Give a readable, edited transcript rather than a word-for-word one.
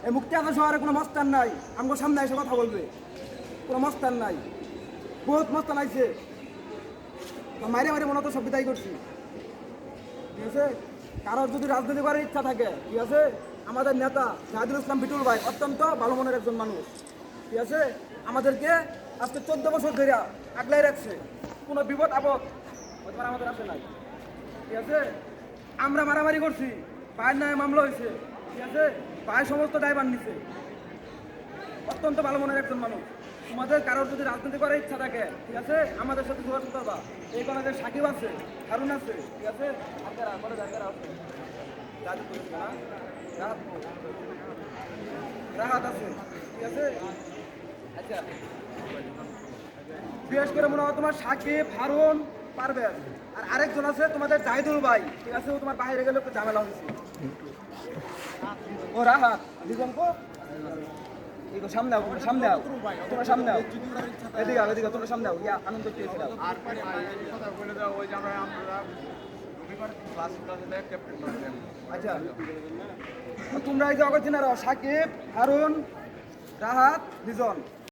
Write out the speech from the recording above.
এই মুক্তিয়াদা শহরে কোনো মস্তান নাই, আমার সামনে এসে কথা বলবে, কোনো মস্তান নাই। বহুত মস্তান আইছে, মাইরে মাইরে মনে তো সব বিদায় করছি, ঠিক আছে। কারোর যদি রাজনীতি করার ইচ্ছা থাকে, ঠিক আছে, আমাদের নেতা জাহিদুল ইসলাম বিটুল ভাই অত্যন্ত ভালো মনের একজন মানুষ, ঠিক আছে। আমাদেরকে আজকে 14 বছর ধরে আগলাই রাখছে, কোনো বিপদ আপদ আমাদের আসে নাই, ঠিক আছে। আমরা মারামারি করছি, ভাইয়ের নামে মামলা হয়েছে, ঠিক আছে, ভাই সমস্ত ড্রাইভার নিছে। অত্যন্ত ভালো মনের একজন মানুষ। তোমাদের কারোর যদি রাজনীতি করার ইচ্ছা থাকে, ঠিক আছে, আমাদের সাথে যোগাযোগ করবা। এই কলেজের সাকিব আছে, হারুন আছে, ঠিক আছে, আপনারা কলেজ আপনারা আছে, রাহাত আছে, ঠিক আছে। আচ্ছা, বিশেষ করে মনে হয় তোমার সাকিব, হারুন, পারবেন। আর আরেকজন আছে তোমাদের জাহিদুল ভাই, ঠিক আছে, ও তোমার বাইরে গেলে একটু ঝামেলা হয়েছে। ও রাহাত দুজন কো সামনে আও, সামনে আও, তোমরা সামনে আও, এদিকে আও, এদিকে তোমরা সামনে আও, ইয়া আনন্দ পেয়েছিল। আচ্ছা, তোমরা এই যে অগচিনারা সাকিব, হারুন, রাহাত, দুজন।